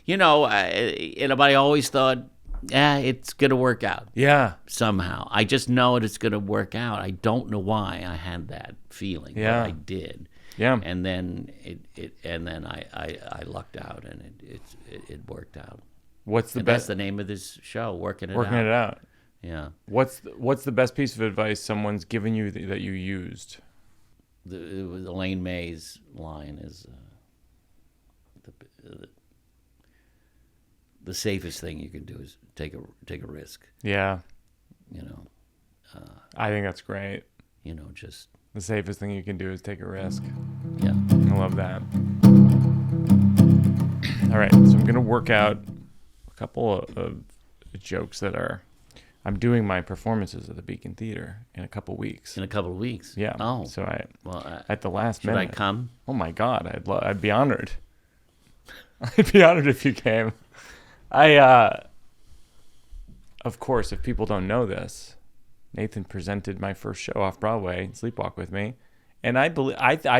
I always thought, it's gonna work out. Yeah. Somehow, I just know it's gonna work out. I don't know why I had that feeling, but I did. Yeah. And then I lucked out, and it worked out. What's the That's best? the name of this show, Working It Working Out. it out. Yeah. What's the best piece of advice someone's given you that you used? Elaine May's line is the safest thing you can do is take a risk. Yeah. I think that's great. Just The safest thing you can do is take a risk. yeah. I love that. All right, so I'm going to work out a couple of jokes that I'm doing my performances at the Beacon Theater in a couple weeks. In a couple of weeks. Yeah. Oh. So Well, at the last should minute. I come? Oh my God, I'd be honored. I'd be honored if you came. Of course, if people don't know this, Nathan presented my first show off Broadway, Sleepwalk with Me, and I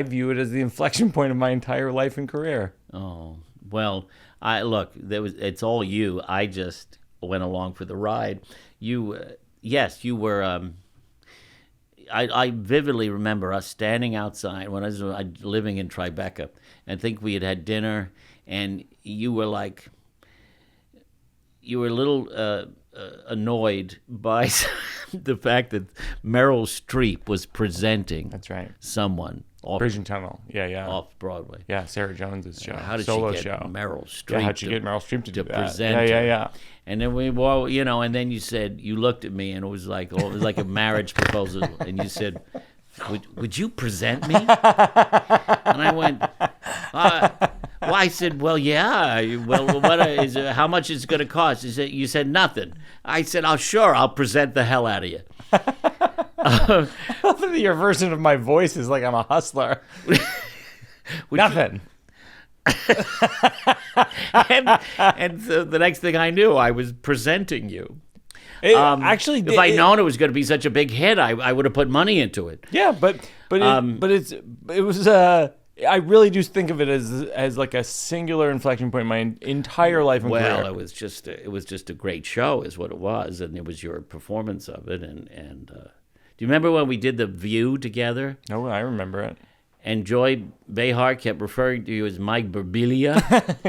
view it as the inflection point of my entire life and career. Oh, well, it's all you. I just went along for the ride. Yes, you were. I vividly remember us standing outside when I was living in Tribeca, and think we had dinner, and you were a little annoyed by the fact that Meryl Streep was presenting. That's right. Someone. Bridge and Tunnel. Yeah. Off Broadway. Yeah, Sarah Jones's show. How did Solo she get show. Meryl Streep? How'd she get Meryl Streep to do that? Present Yeah, her? yeah. And then and then you looked at me, and it was like a marriage proposal, and you said, "Would you present me?" And I went, well, I said, well, yeah. Well, how much is it going to cost? You said nothing. I said, oh, sure, I'll present the hell out of you. Your version of my voice is like I'm a hustler. Nothing. And so the next thing I knew, I was presenting you. Actually, if I'd known it was going to be such a big hit, I would have put money into it. Yeah, but it was. I really do think of it as like a singular inflection point in my entire life and career. Well, it was just a great show, is what it was, and it was your performance of it. And do you remember when we did The View together? Oh, I remember it. And Joy Behar kept referring to you as Mike Birbiglia,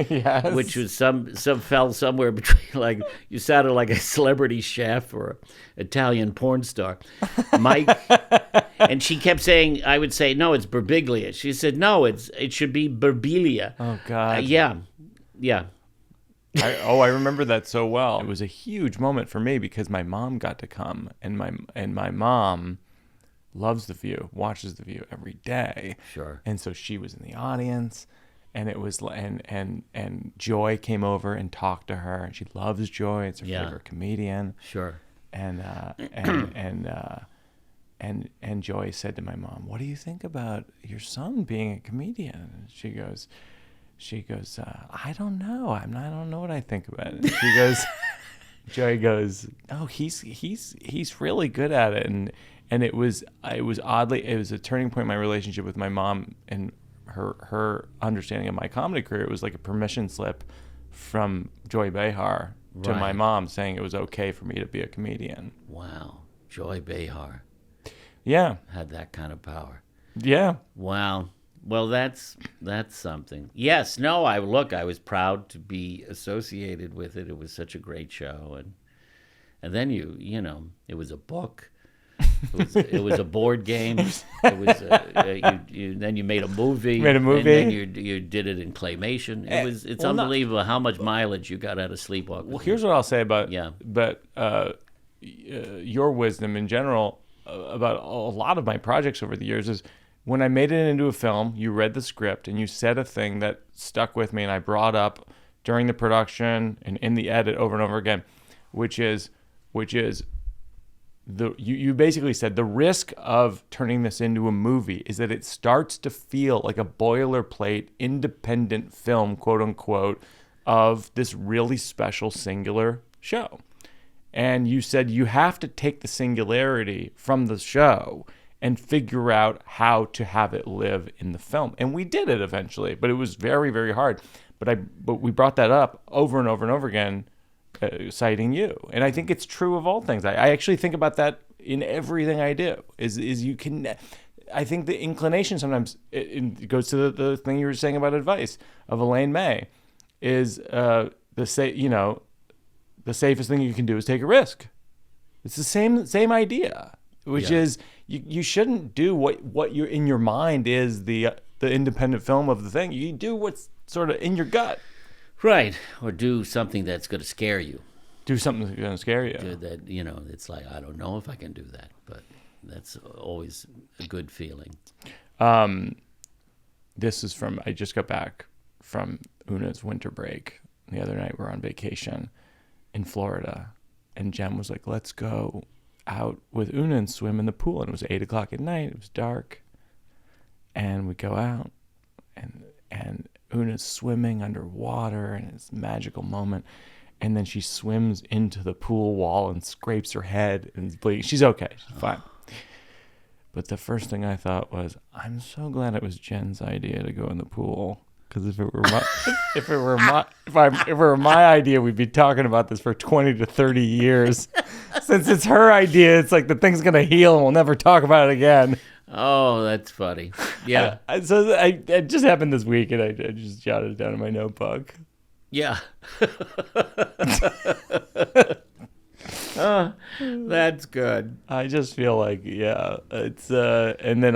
yes, which was some fell somewhere between, like, you sounded like a celebrity chef or an Italian porn star, Mike. And she kept saying, I would say, no, it's Birbiglia. She said, no, it should be Birbiglia. Oh God, yeah. I remember that so well. It was a huge moment for me because my mom got to come, and my mom loves The View, watches The View every day. Sure. And so she was in the audience, and it was and Joy came over and talked to her, and she loves Joy. It's her favorite comedian. Sure. And Joy said to my mom, "What do you think about your son being a comedian?" And she goes, "I don't know. I don't know what I think about it." And she goes, Joy goes, "Oh, he's really good at it." And it was a turning point in my relationship with my mom and her understanding of my comedy career. It was like a permission slip from Joy Behar to my mom saying it was okay for me to be a comedian. Wow. Joy Behar. Yeah. Had that kind of power. Yeah. Wow. Well, that's something. Yes. No, I was proud to be associated with it. It was such a great show. And then it was a book. It was a board game. It was then you made a movie. Made a movie. And then you did it in claymation. It's unbelievable how much mileage you got out of Sleepwalkers. Well, here's what I'll say about your wisdom in general about a lot of my projects over the years is when I made it into a film, you read the script and you said a thing that stuck with me, and I brought up during the production and in the edit over and over again, which is you basically said the risk of turning this into a movie is that it starts to feel like a boilerplate independent film, quote unquote, of this really special singular show. And you said you have to take the singularity from the show and figure out how to have it live in the film. And we did it eventually, but it was very, very hard. But we brought that up over and over and over again, citing you. And I think it's true of all things. I actually think about that in everything I do. Is you can. I think the inclination sometimes it goes to the thing you were saying about advice of Elaine May, is the safest thing you can do is take a risk. It's the same idea, which is you shouldn't do what you're in your mind is the independent film of the thing. You do what's sort of in your gut. Right, or do something that's going to scare you. Do something that's going to scare you. That it's like, I don't know if I can do that, but that's always a good feeling. This is I just got back from Oona's winter break. The other night we're on vacation in Florida, and Jem was like, "Let's go out with Oona and swim in the pool." And it was 8:00 at night. It was dark, and we go out, and Oona's swimming underwater, and it's a magical moment. And then she swims into the pool wall and scrapes her head and is bleeding. She's okay. She's fine. But the first thing I thought was, I'm so glad it was Jen's idea to go in the pool. Because if it were my idea, we'd be talking about this for 20 to 30 years. Since it's her idea, it's like the thing's gonna heal and we'll never talk about it again. Oh, that's funny. Yeah. So it just happened this week, and I just jotted it down in my notebook. Yeah. That's good. I just feel like, yeah, it's and then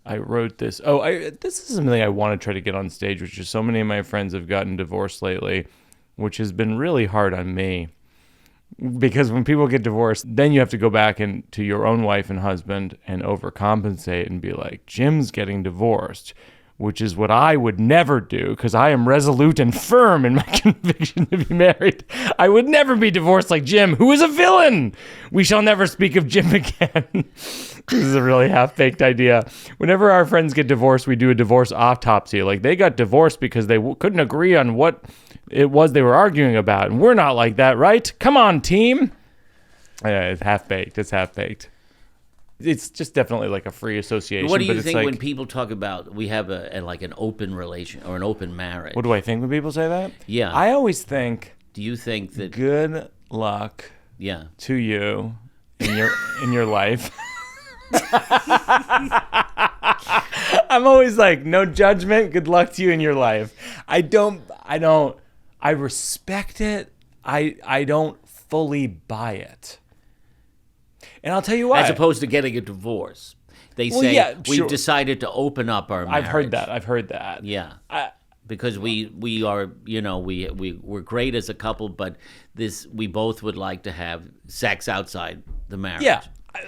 I wrote this. This is something I want to try to get on stage, which is so many of my friends have gotten divorced lately, which has been really hard on me. Because when people get divorced, then you have to go back to your own wife and husband and overcompensate and be like, Jim's getting divorced, which is what I would never do because I am resolute and firm in my conviction to be married. I would never be divorced like Jim, who is a villain. We shall never speak of Jim again. This is a really half-baked idea. Whenever our friends get divorced, we do a divorce autopsy. Like, they got divorced because they couldn't agree on what it was they were arguing about. And we're not like that, right? Come on, team. Yeah, it's half-baked. It's just definitely like a free association. What do you think when people talk about we have an open relation or an open marriage? What do I think when people say that? Yeah. I always think, do you think that good luck to you in your life. I'm always like, no judgment, good luck to you in your life. I respect it. I don't fully buy it. And I'll tell you why. As opposed to getting a divorce. They say, we've decided to open up our marriage. I've heard that. Yeah. Because we are, we're great as a couple, but we both would like to have sex outside the marriage. Yeah.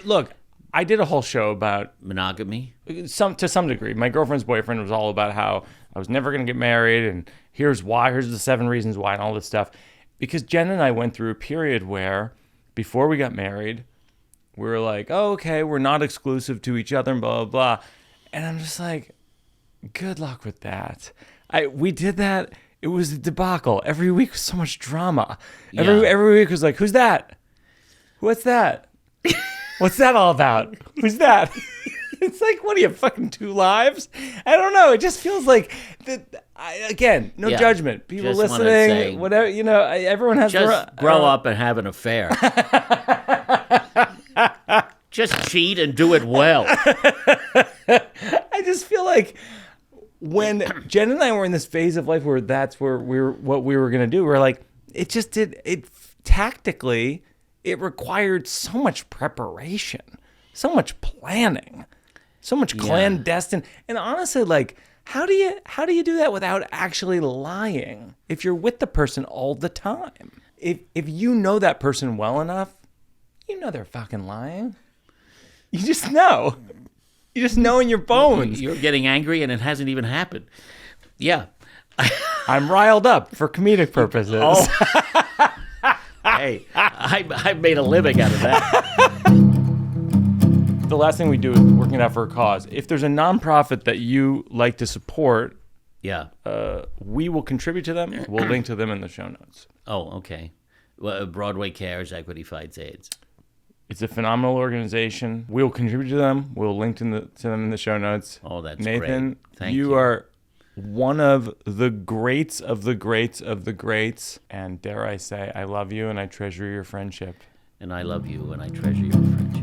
Look, I did a whole show about monogamy. To some degree. My girlfriend's boyfriend was all about how I was never going to get married, and here's why, here's the 7 reasons why, and all this stuff. Because Jen and I went through a period where, before we got married, we were like, oh, okay, we're not exclusive to each other, and blah, blah, blah. And I'm just like, good luck with that. We did that. It was a debacle. Every week was so much drama. Every week was like, who's that? What's that? What's that all about? Who's that? It's like, what are you, fucking 2 lives? I don't know. It just feels like, again, no judgment. People just listening, whatever, everyone has just grow up and have an affair. Just cheat and do it well. I just feel like when Jen and I were in this phase of life where that's what we were going to do, we're like, tactically, it required so much preparation, so much planning, so much clandestine. And honestly, like, how do you do that without actually lying if you're with the person all the time? If you know that person well enough, you know they're fucking lying. You just know. You just know in your bones. You're getting angry and it hasn't even happened. Yeah. I'm riled up for comedic purposes. Oh. Hey, I've made a living out of that. The last thing we do is working it out for a cause. If there's a nonprofit that you like to support, we will contribute to them. We'll link to them in the show notes. Oh, okay. Well, Broadway Cares, Equity Fights AIDS. It's a phenomenal organization. We'll contribute to them. We'll link to them in the show notes. Oh, that's Nathan, great. Thank you. You are one of the greats of the greats of the greats. And dare I say, I love you and I treasure your friendship. And I love you and I treasure your friendship.